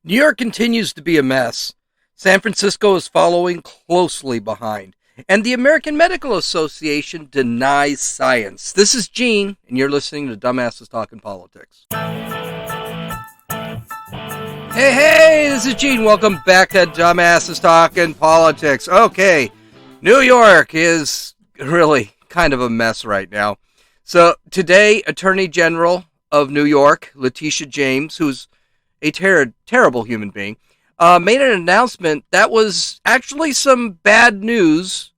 New York continues to be a mess. San Francisco is following closely behind. And the American Medical Association denies science. This is Gene, and you're listening to Dumbasses Talking Politics. Hey, this is Gene. Welcome back to Dumbasses Talking Politics. Okay, New York is really kind of a mess right now. So today, Attorney General of New York, Letitia James, who's a terrible human being, made an announcement that was actually some bad news,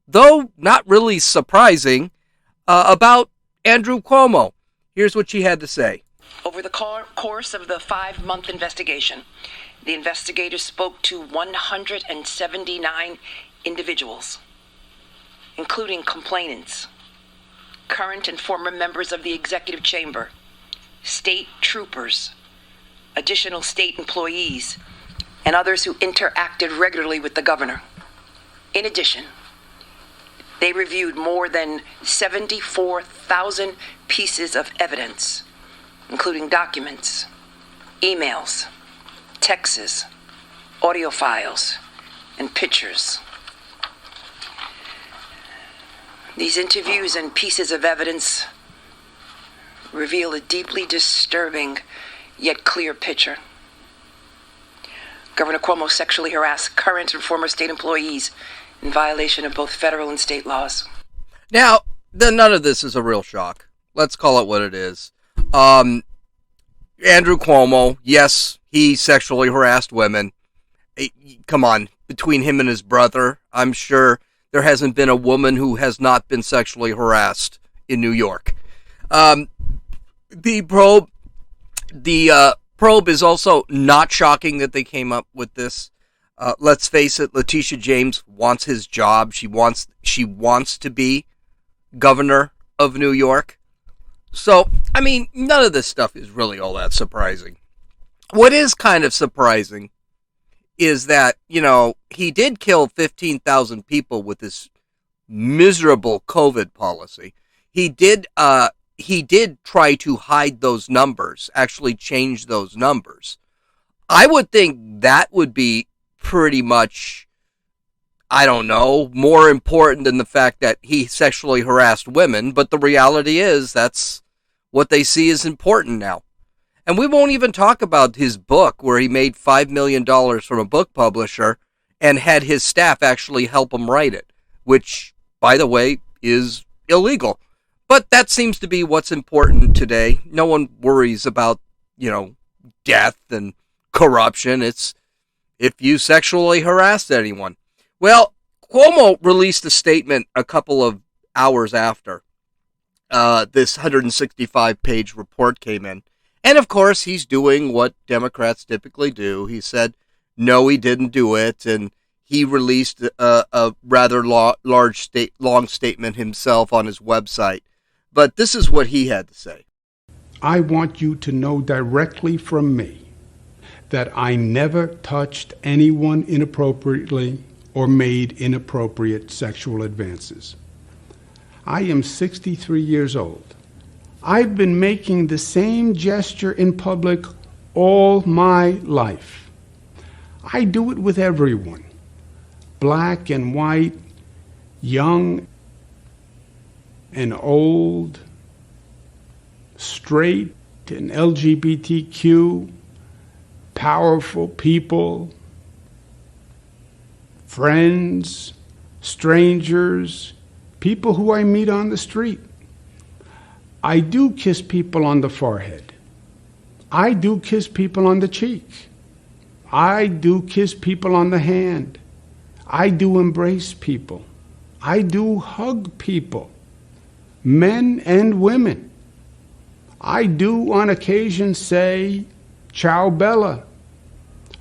though not really surprising, about Andrew Cuomo. Here's what she had to say. Over the course of the 5-month investigation, the investigators spoke to 179 individuals, including complainants, current and former members of the executive chamber, state troopers, additional state employees, and others who interacted regularly with the governor. In addition, they reviewed more than 74,000 pieces of evidence, including documents, emails, texts, audio files, and pictures. These interviews and pieces of evidence reveal a deeply disturbing yet clear picture. Governor Cuomo sexually harassed current and former state employees in violation of both federal and state laws. Now, none of this is a real shock. Let's call it what it is. Andrew Cuomo, yes, he sexually harassed women. Come on, between him and his brother, I'm sure there hasn't been a woman who has not been sexually harassed in New York. The probe is also not shocking that they came up with this. Let's face it, Letitia James wants his job. She wants to be governor of New York. So, I mean, none of this stuff is really all that surprising. What is kind of surprising is that, he did kill 15,000 people with this miserable COVID policy. He did try to hide those numbers, actually change those numbers. I would think that would be pretty much, I don't know, more important than the fact that he sexually harassed women, but the reality is that's what they see is important now. And we won't even talk about his book where he made $5 million from a book publisher and had his staff actually help him write it, which, by the way, is illegal. But that seems to be what's important today. No one worries about, death and corruption. It's if you sexually harassed anyone. Well, Cuomo released a statement a couple of hours after this 165-page report came in. And, of course, he's doing what Democrats typically do. He said, no, he didn't do it. And he released a rather long statement himself on his website. But this is what he had to say. I want you to know directly from me that I never touched anyone inappropriately or made inappropriate sexual advances. I am 63 years old. I've been making the same gesture in public all my life. I do it with everyone, black and white, young and old, straight and LGBTQ, powerful people, friends, strangers, people who I meet on the street. I do kiss people on the forehead. I do kiss people on the cheek. I do kiss people on the hand. I do embrace people. I do hug people, men and women. I do on occasion say, ciao Bella.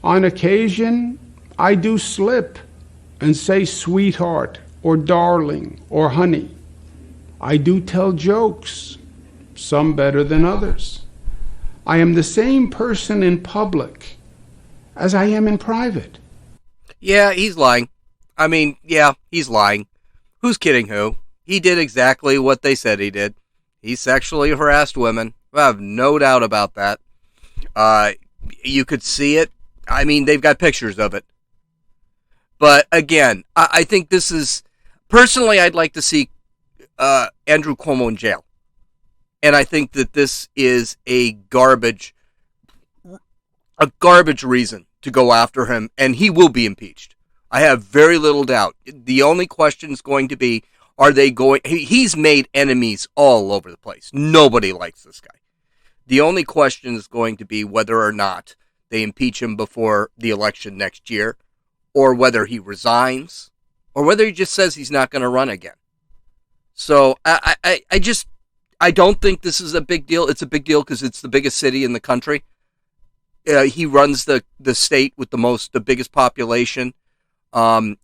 On occasion, I do slip and say sweetheart or darling or honey. I do tell jokes, some better than others. I am the same person in public as I am in private. Yeah, he's lying. I mean, yeah, he's lying. Who's kidding who? He did exactly what they said he did. He sexually harassed women. I have no doubt about that. You could see it I mean, they've got pictures of it. But again, I think this is, personally, I'd like to see Andrew Cuomo in jail. And I think that this is a garbage reason to go after him, and he will be impeached. I have very little doubt. The only question is going to be, he's made enemies all over the place. Nobody likes this guy. The only question is going to be whether or not they impeach him before the election next year, or whether he resigns, or whether he just says he's not going to run again. So I don't think this is a big deal. It's a big deal because it's the biggest city in the country. He runs the state with the biggest population.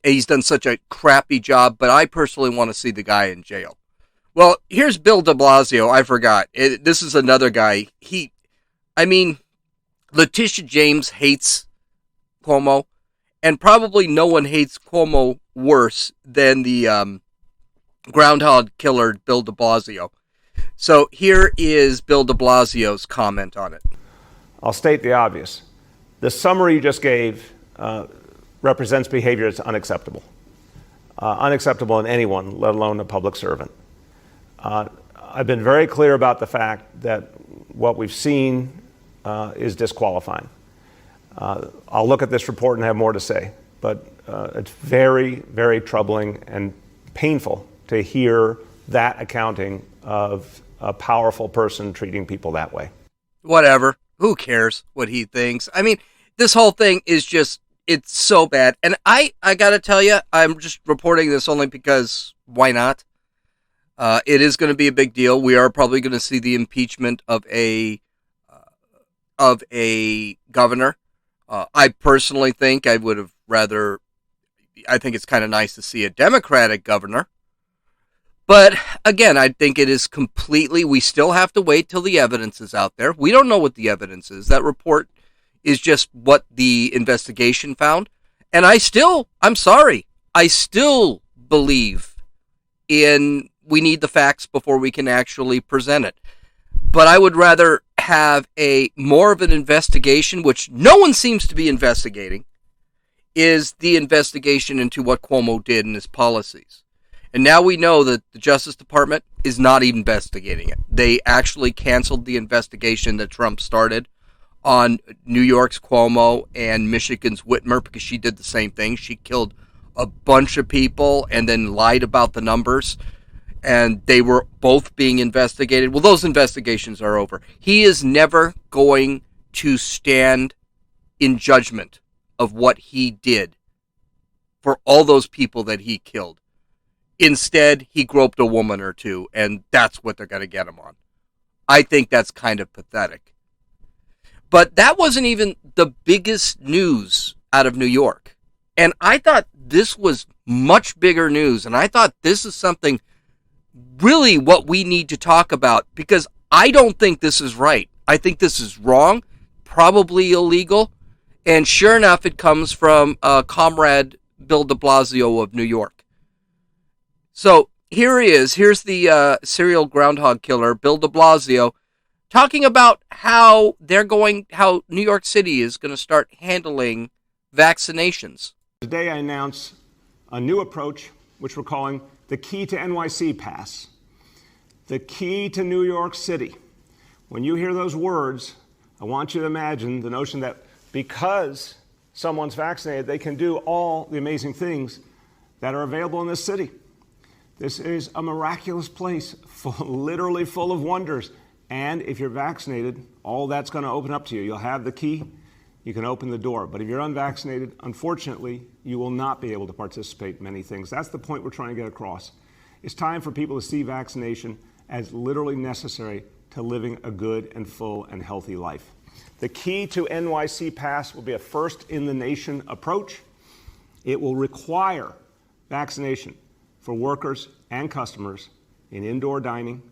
He's done such a crappy job, but I personally want to see the guy in jail. Well, here's Bill de Blasio. I forgot. This is another guy. Letitia James hates Cuomo, and probably no one hates Cuomo worse than the groundhog killer, Bill de Blasio. So here is Bill de Blasio's comment on it. I'll state the obvious. The summary you just gave represents behavior that's unacceptable. Unacceptable in anyone, let alone a public servant. I've been very clear about the fact that what we've seen is disqualifying. I'll look at this report and have more to say, but it's very, very troubling and painful to hear that accounting of a powerful person treating people that way. Whatever. Who cares what he thinks? I mean, this whole thing is just, it's so bad. And I got to tell you, I'm just reporting this only because why not? It is going to be a big deal. We are probably going to see the impeachment of a governor. I personally think I think it's kind of nice to see a Democratic governor. But again, I think it is completely, we still have to wait till the evidence is out there. We don't know what the evidence is. That report is just what the investigation found. And I'm sorry, I still believe we need the facts before we can actually present it. But I would rather have more of an investigation, which no one seems to be investigating, is the investigation into what Cuomo did and his policies. And now we know that the Justice Department is not investigating it. They actually canceled the investigation that Trump started on New York's Cuomo and Michigan's Whitmer because she did the same thing. She killed a bunch of people and then lied about the numbers. And they were both being investigated. Well, those investigations are over. He is never going to stand in judgment of what he did for all those people that he killed. Instead, he groped a woman or two, and that's what they're going to get him on. I think that's kind of pathetic. But that wasn't even the biggest news out of New York. And I thought this was much bigger news, and I thought this is something really what we need to talk about, because I don't think this is right. I think this is wrong, probably illegal, and sure enough, it comes from Comrade Bill de Blasio of New York. So here he is. Here's the serial groundhog killer, Bill de Blasio, talking about how New York City is going to start handling vaccinations. Today I announce a new approach, which we're calling the Key to NYC Pass. The key to New York City. When you hear those words, I want you to imagine the notion that because someone's vaccinated, they can do all the amazing things that are available in this city. This is a miraculous place, literally full of wonders. And if you're vaccinated, all that's going to open up to you. You'll have the key, you can open the door. But if you're unvaccinated, unfortunately, you will not be able to participate in many things. That's the point we're trying to get across. It's time for people to see vaccination as literally necessary to living a good and full and healthy life. The Key to NYC Pass will be a first-in-the-nation approach. It will require vaccination for workers and customers in indoor dining,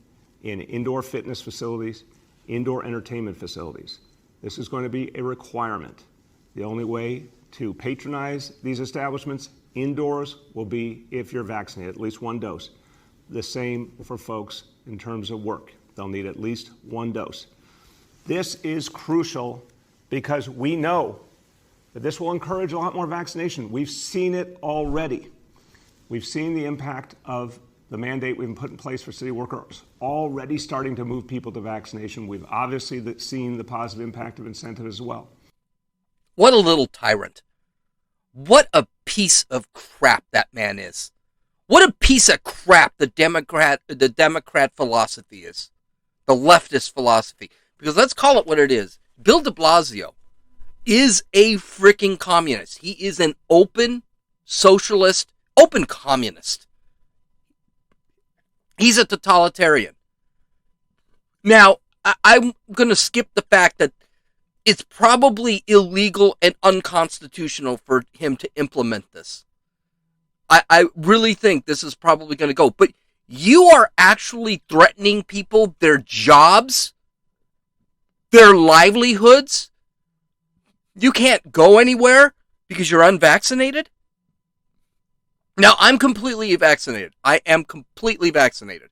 in indoor fitness facilities, indoor entertainment facilities. This is going to be a requirement. The only way to patronize these establishments indoors will be if you're vaccinated, at least one dose. The same for folks in terms of work. They'll need at least one dose. This is crucial because we know that this will encourage a lot more vaccination. We've seen it already. We've seen the impact of the mandate we've put in place for city workers already starting to move people to vaccination. We've obviously seen the positive impact of incentive as well. What a little tyrant. What a piece of crap that man is. What a piece of crap the Democrat philosophy is. The leftist philosophy. Because let's call it what it is. Bill de Blasio is a freaking communist. He is an open socialist, open communist. He's a totalitarian. Now, I'm going to skip the fact that it's probably illegal and unconstitutional for him to implement this. I really think this is probably going to go. But you are actually threatening people, their jobs, their livelihoods. You can't go anywhere because you're unvaccinated. Now, I'm completely vaccinated. I am completely vaccinated.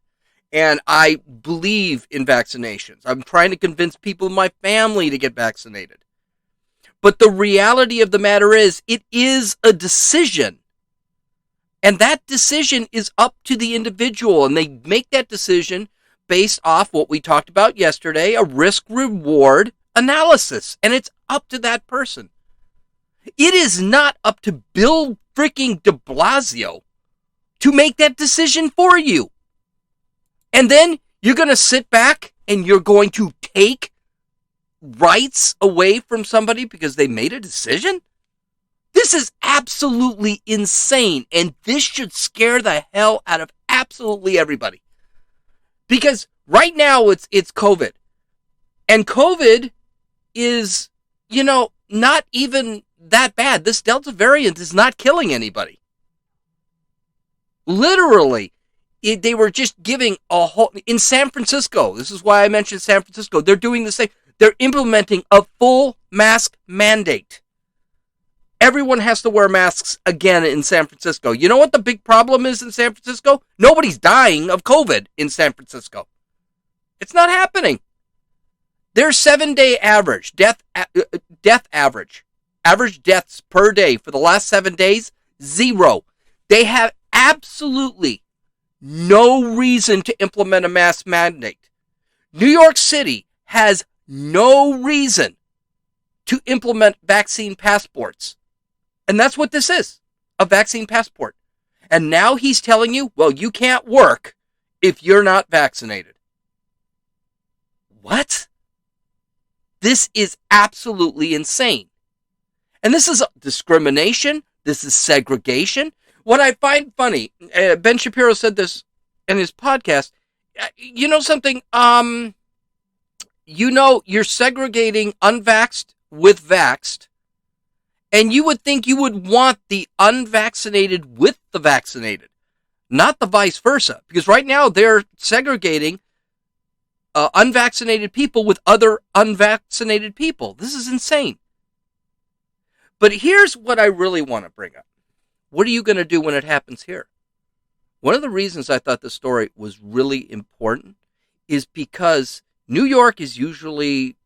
And I believe in vaccinations. I'm trying to convince people in my family to get vaccinated. But the reality of the matter is, it is a decision. And that decision is up to the individual. And they make that decision based off what we talked about yesterday, a risk-reward analysis. And it's up to that person. It is not up to Bill freaking de Blasio to make that decision for you. And then you're going to sit back and you're going to take rights away from somebody because they made a decision? This is absolutely insane, and this should scare the hell out of absolutely everybody. Because right now it's COVID. And COVID is, not even that bad. This Delta variant is not killing anybody. Literally, they were just giving a whole... In San Francisco, this is why I mentioned San Francisco, they're doing the same. They're implementing a full mask mandate. Everyone has to wear masks again in San Francisco. You know what the big problem is in San Francisco? Nobody's dying of COVID in San Francisco. It's not happening. Their 7-day average, death average deaths per day for the last 7 days, 0. They have absolutely no reason to implement a mask mandate. New York City has no reason to implement vaccine passports. And that's what this is, a vaccine passport. And now he's telling you, well, you can't work if you're not vaccinated. What? This is absolutely insane. And this is discrimination. This is segregation. What I find funny, Ben Shapiro said this in his podcast. You know something? You're segregating unvaxxed with vaxxed. And you would think you would want the unvaccinated with the vaccinated, not the vice versa. Because right now they're segregating unvaccinated people with other unvaccinated people. This is insane. But here's what I really want to bring up. What are you going to do when it happens here? One of the reasons I thought this story was really important is because New York is usually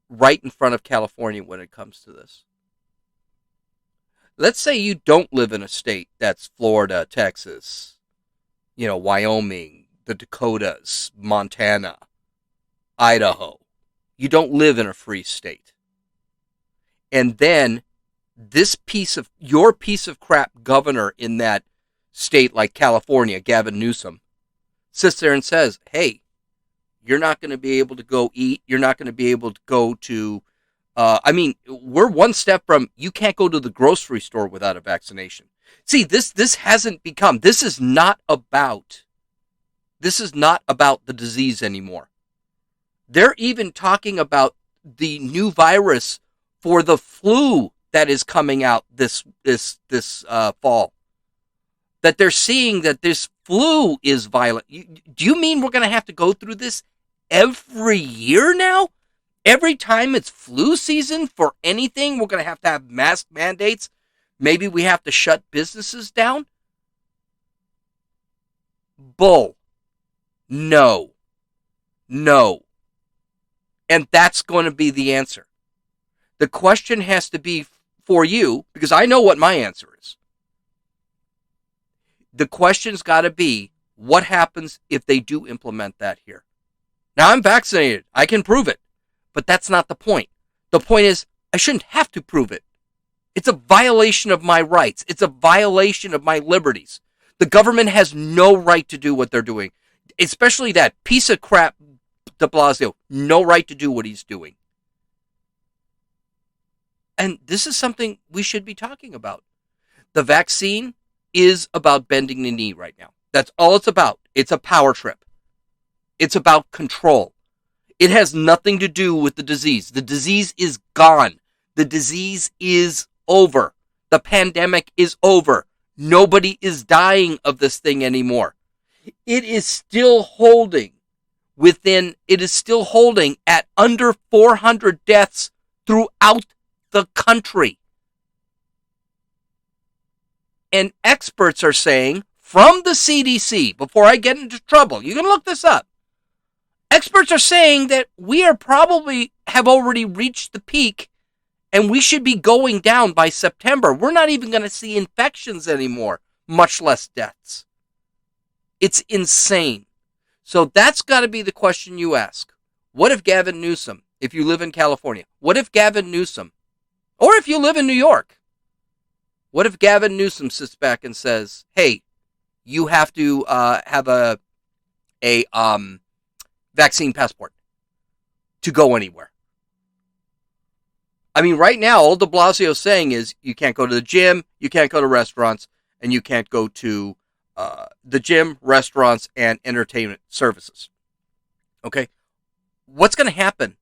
right in front of California when it comes to this. Let's say you don't live in a state that's Florida, Texas, Wyoming, the Dakotas, Montana, Idaho. You don't live in a free state. And then your piece of crap governor in that state like California, Gavin Newsom, sits there and says, hey, you're not going to be able to go eat. You're not going to be able to go to, we're one step from, you can't go to the grocery store without a vaccination. See, this is not about the disease anymore. They're even talking about the new virus for the flu that is coming out this fall. That they're seeing that this flu is violent. Do you mean we're going to have to go through this every year now? Every time it's flu season for anything, we're going to have mask mandates. Maybe we have to shut businesses down. Bull. No. And that's going to be the answer. The question has to be for you, because I know what my answer is. The question's got to be, what happens if they do implement that here? Now, I'm vaccinated. I can prove it. But that's not the point. The point is, I shouldn't have to prove it. It's a violation of my rights. It's a violation of my liberties. The government has no right to do what they're doing, especially that piece of crap de Blasio. No right to do what he's doing. And this is something we should be talking about. The vaccine is about bending the knee right now. That's all it's about. It's a power trip. It's about control. It has nothing to do with the disease. The disease is gone. The disease is over. The pandemic is over. Nobody is dying of this thing anymore. It is still holding at under 400 deaths throughout the country. And experts are saying, from the CDC, before I get into trouble, you can look this up. Experts are saying that we are probably have already reached the peak and we should be going down by September. We're not even going to see infections anymore, much less deaths. It's insane. So that's got to be the question you ask. What if Gavin Newsom, if you live in California, what if Gavin Newsom, or if you live in New York, what if Gavin Newsom sits back and says, hey, you have to have a vaccine passport to go anywhere? I mean, right now, all de Blasio is saying is you can't go to the gym, you can't go to restaurants, and you can't go to the gym, restaurants, and entertainment services. Okay? What's going to happen?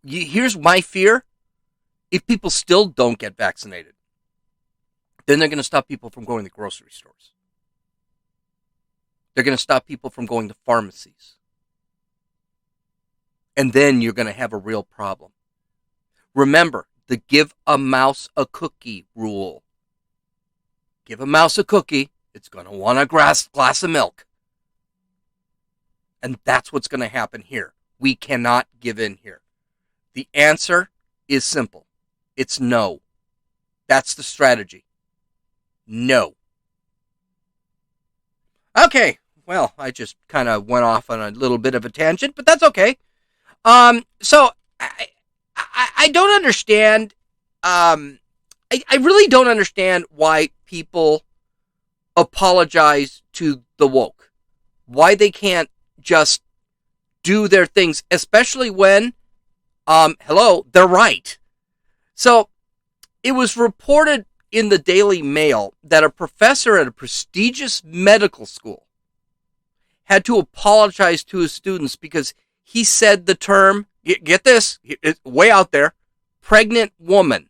Here's my fear. If people still don't get vaccinated, then they're going to stop people from going to grocery stores. They're going to stop people from going to pharmacies. And then you're going to have a real problem. Remember the give a mouse a cookie rule. Give a mouse a cookie, it's going to want a glass of milk. And that's what's going to happen here. We cannot give in here. The answer is simple. It's no. That's the strategy. No. Okay, well, I just kind of went off on a little bit of a tangent, but that's okay. So I don't understand. I really don't understand why people apologize to the woke. Why they can't just do their things, especially when, they're right. So it was reported in the Daily Mail that a professor at a prestigious medical school had to apologize to his students because he said the term, get this, it's way out there, pregnant woman.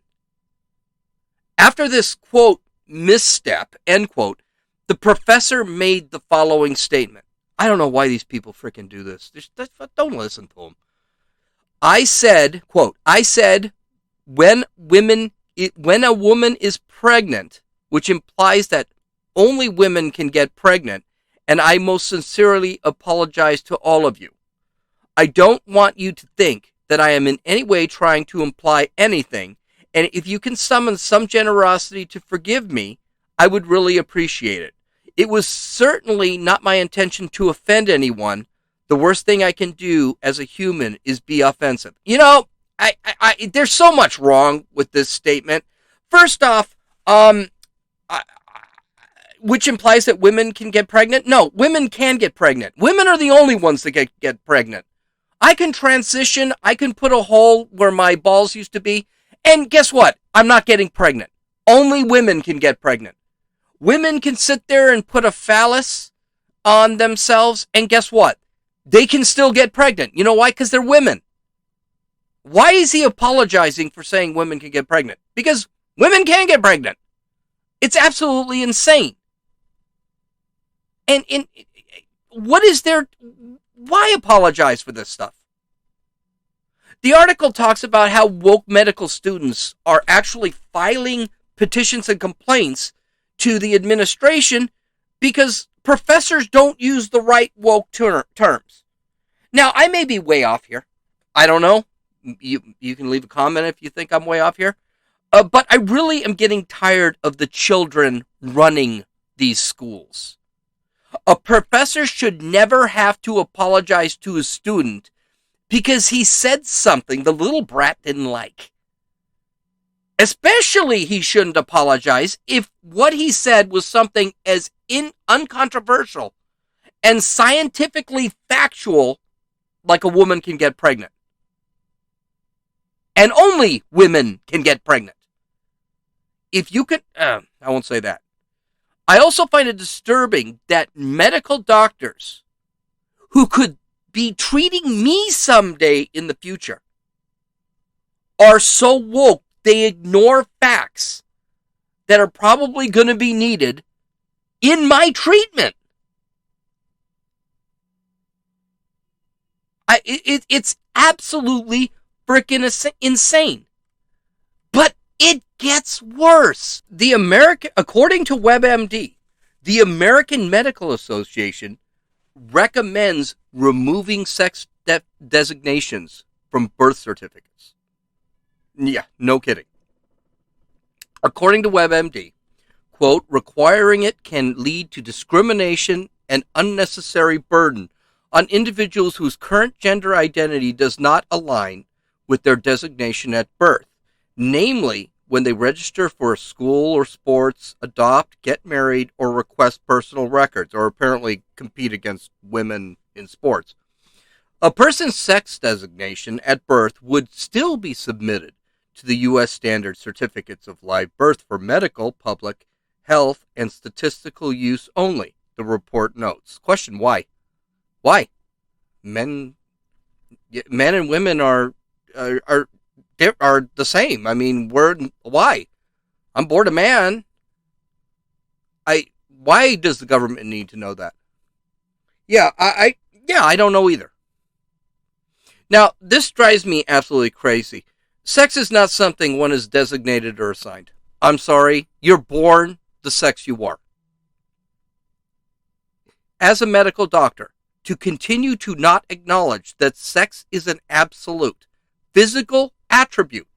After this, quote, misstep, end quote, the professor made the following statement. I don't know why these people freaking do this. Don't listen to them. I said, quote, when a woman is pregnant, which implies that only women can get pregnant, and I most sincerely apologize to all of you. I don't want you to think that I am in any way trying to imply anything, and if you can summon some generosity to forgive me, I would really appreciate it. It was certainly not my intention to offend anyone. The worst thing I can do as a human is be offensive. You know, there's so much wrong with this statement. First off, which implies that women can get pregnant? No, women can get pregnant. Women are the only ones that get pregnant. I can transition. I can put a hole where my balls used to be. And guess what? I'm not getting pregnant. Only women can get pregnant. Women can sit there and put a phallus on themselves. And guess what? They can still get pregnant. You know why? Because they're women. Why is he apologizing for saying women can get pregnant? Because women can get pregnant. It's absolutely insane. And what is there? Why apologize for this stuff? The article talks about how woke medical students are actually filing petitions and complaints to the administration because professors don't use the right woke terms. Now, I may be way off here. I don't know. You can leave a comment if you think I'm way off here. But I really am getting tired of the children running these schools. A professor should never have to apologize to a student because he said something the little brat didn't like. Especially he shouldn't apologize if what he said was something as uncontroversial and scientifically factual like a woman can get pregnant. And only women can get pregnant. If you could, I won't say that. I also find it disturbing that medical doctors who could be treating me someday in the future are so woke they ignore facts that are probably going to be needed in my treatment. It's absolutely freaking insane. But it gets worse. According to WebMD, the American Medical Association recommends removing sex designations from birth certificates. Yeah, no kidding. According to WebMD, quote, requiring it can lead to discrimination and unnecessary burden on individuals whose current gender identity does not align with their designation at birth, namely when they register for a school or sports, adopt, get married, or request personal records, or apparently compete against women in sports. A person's sex designation at birth would still be submitted to the U.S. standard certificates of live birth for medical, public health, and statistical use only, the report notes. Question, why? Why? Men and women are the same. I mean, why? I'm bored of man. Why does the government need to know that? Yeah, I don't know either. Now, this drives me absolutely crazy. Sex is not something one is designated or assigned. I'm sorry, you're born the sex you are. As a medical doctor, to continue to not acknowledge that sex is an absolute physical attribute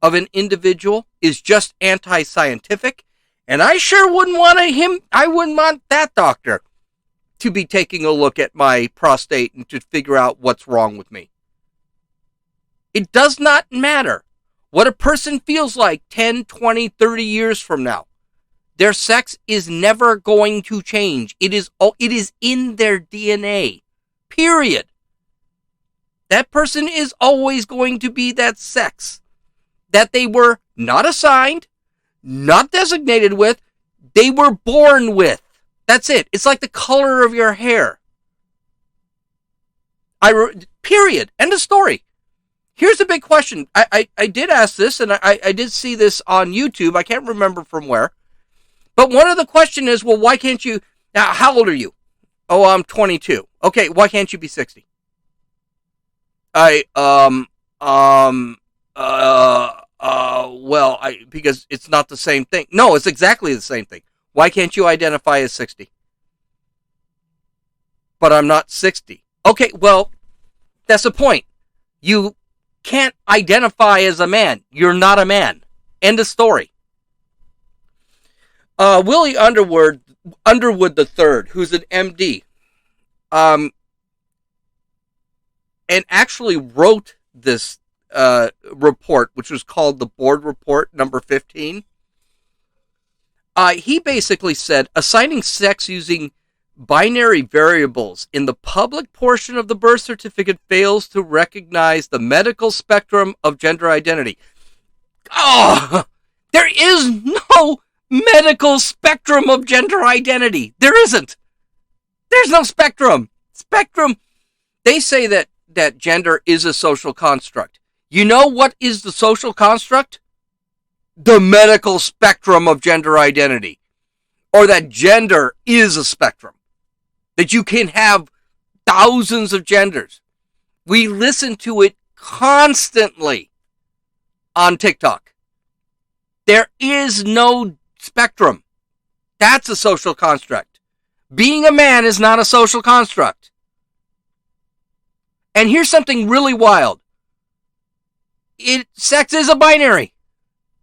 of an individual is just anti-scientific, and I sure wouldn't want that doctor to be taking a look at my prostate and to figure out what's wrong with me. It does not matter what a person feels like 10, 20, 30 years from now. Their sex is never going to change. It is in their DNA. Period. That person is always going to be that sex that they were not assigned, not designated with, they were born with. That's it. It's like the color of your hair. Period. End of story. Here's the big question. I did ask this, and I did see this on YouTube. I can't remember from where. But one of the question is, well, why can't you... Now, how old are you? Oh, I'm 22. Okay, why can't you be 60? Because it's not the same thing. No, it's exactly the same thing. Why can't you identify as 60? But I'm not 60. Okay, well, that's the point. You can't identify as a man. You're not a man. End of story. Willie Underwood III, who's an MD, and actually wrote this report, which was called the Board Report number 15. He basically said, assigning sex using binary variables in the public portion of the birth certificate fails to recognize the medical spectrum of gender identity. Oh, there is no medical spectrum of gender identity. There isn't. There's no spectrum. They say that gender is a social construct. You know what is the social construct? The medical spectrum of gender identity. Or that gender is a spectrum. That you can have thousands of genders. We listen to it constantly on TikTok. There is no spectrum. That's a social construct. Being a man is not a social construct. And here's something really wild. Sex is a binary.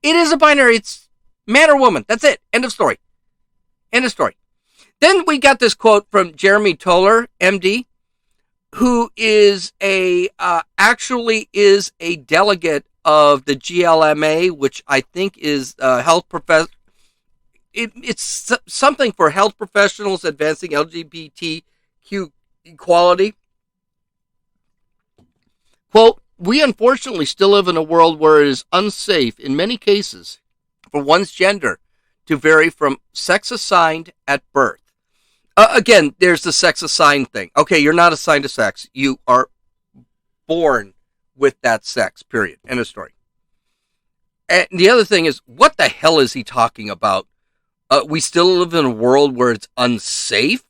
It is a binary. It's man or woman. That's it. End of story. End of story. Then we got this quote from Jeremy Toller, MD, who is actually is a delegate of the GLMA, which I think is health professional. It's something for health professionals advancing LGBTQ equality. Quote, we unfortunately still live in a world where it is unsafe in many cases for one's gender to vary from sex assigned at birth. Again, there's the sex assigned thing. Okay, you're not assigned a sex. You are born with that sex, period. End of story. And the other thing is, what the hell is he talking about? We still live in a world where it's unsafe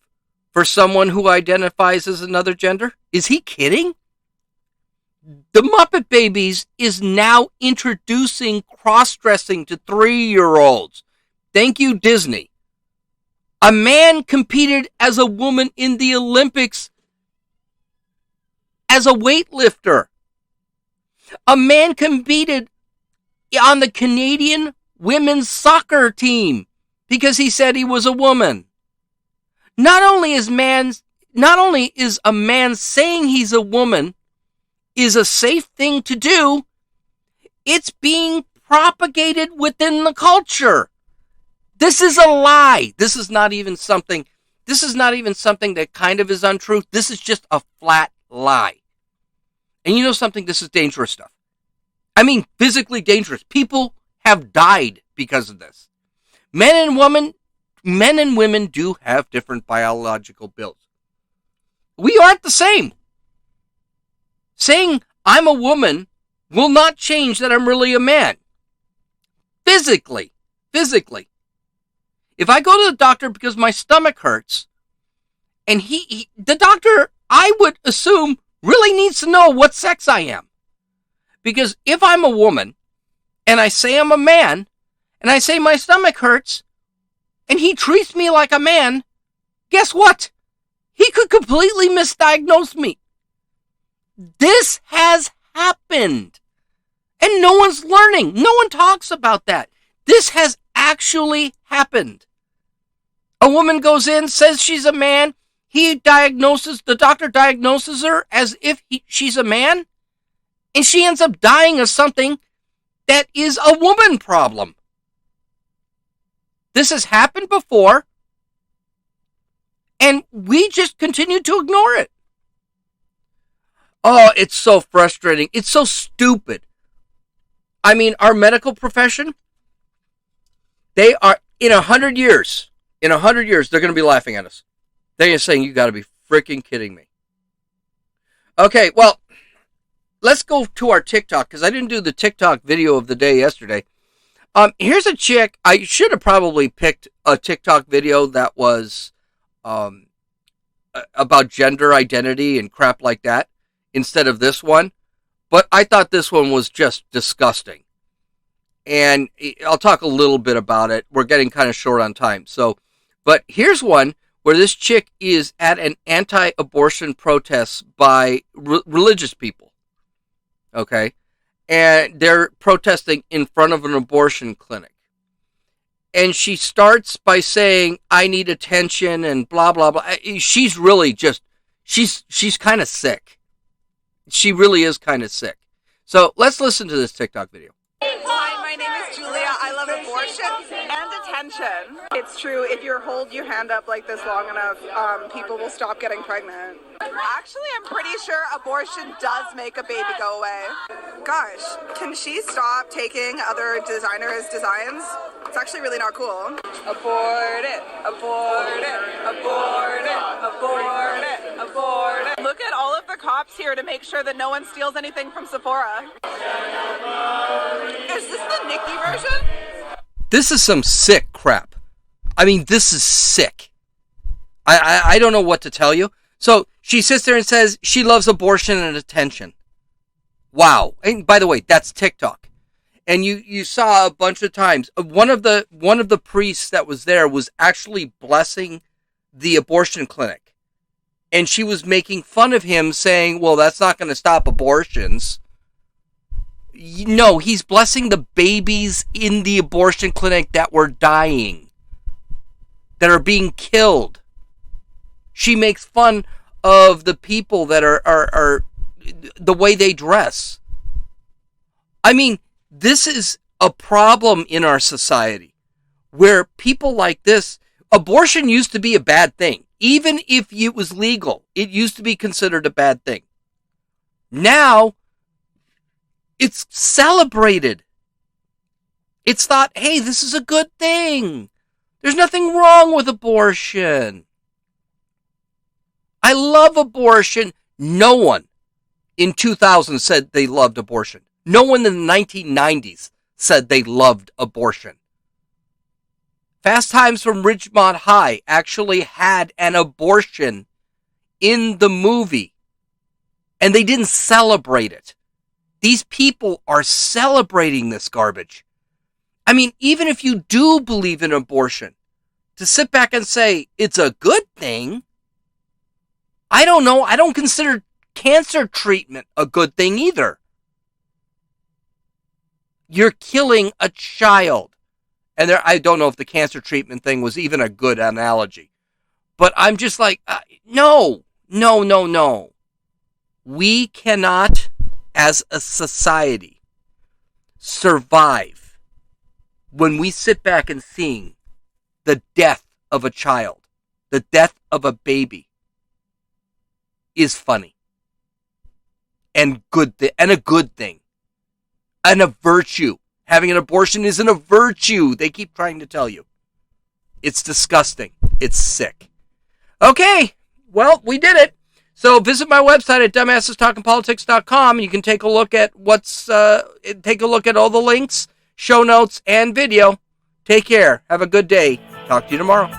for someone who identifies as another gender? Is he kidding? The Muppet Babies is now introducing cross-dressing to 3-year-olds. Thank you, Disney. A man competed as a woman in the Olympics as a weightlifter. A man competed on the Canadian women's soccer team because he said he was a woman. Not only is a man saying he's a woman is a safe thing to do, it's being propagated within the culture. This is a lie. This is not even something that kind of is untrue. This is just a flat lie. And you know something? This is dangerous stuff. I mean, physically dangerous. People have died because of this. Men and women do have different biological builds. We aren't the same. Saying I'm a woman will not change that I'm really a man. Physically. If I go to the doctor because my stomach hurts, and the doctor, I would assume, really needs to know what sex I am. Because if I'm a woman, and I say I'm a man, and I say my stomach hurts, and he treats me like a man, guess what? He could completely misdiagnose me. This has happened. And no one's learning. No one talks about that. This has actually happened. A woman goes in, says she's a man. The doctor diagnoses her as if she's a man. And she ends up dying of something that is a woman problem. This has happened before. And we just continue to ignore it. Oh, it's so frustrating. It's so stupid. I mean, our medical profession, they are, in 100 years, they're going to be laughing at us. They're saying, you got to be freaking kidding me. Okay, well, let's go to our TikTok, because I didn't do the TikTok video of the day yesterday. Here's a chick. I should have probably picked a TikTok video that was about gender identity and crap like that instead of this one. But I thought this one was just disgusting. And I'll talk a little bit about it. We're getting kind of short on time. But here's one where this chick is at an anti-abortion protest by religious people. Okay? And they're protesting in front of an abortion clinic. And she starts by saying, I need attention and blah, blah, blah. She's really just, she's kind of sick. She really is kind of sick. So let's listen to this TikTok video. Hi, my name is Julia. I love abortion and attention. It's true, if you hold your hand up like this long enough, people will stop getting pregnant. Actually, I'm pretty sure abortion does make a baby go away. Gosh, can she stop taking other designers' designs? It's actually really not cool. Abort it, abort it, abort it, abort it, abort it. Look at all of the cops here to make sure that no one steals anything from Sephora. Is this the Nicki version? This is some sick crap. I mean, this is sick. I don't know what to tell you. So she sits there and says she loves abortion and attention. Wow. And by the way, that's TikTok. And you saw a bunch of times. One of the priests that was there was actually blessing the abortion clinic. And she was making fun of him saying, well, that's not going to stop abortions. No, he's blessing the babies in the abortion clinic that were dying, that are being killed. She makes fun of the people that are the way they dress. I mean, this is a problem in our society where people like this, abortion used to be a bad thing. Even if it was legal, it used to be considered a bad thing. Now, it's celebrated. It's thought, hey, this is a good thing. There's nothing wrong with abortion. I love abortion. No one in 2000 said they loved abortion. No one in the 1990s said they loved abortion. Fast Times from Ridgemont High actually had an abortion in the movie, and they didn't celebrate it. These people are celebrating this garbage. I mean, even if you do believe in abortion, to sit back and say it's a good thing, I don't know. I don't consider cancer treatment a good thing either. You're killing a child. And I don't know if the cancer treatment thing was even a good analogy. But I'm just like, no. We cannot, as a society, survive when we sit back and seeing the death of a child, the death of a baby, is funny. And a good thing. And a virtue. Having an abortion isn't a virtue. They keep trying to tell you. It's disgusting. It's sick. Okay. Well, we did it. So visit my website at dumbassestalkingpolitics.com. You can take a look at take a look at all the links, show notes, and video. Take care. Have a good day. Talk to you tomorrow.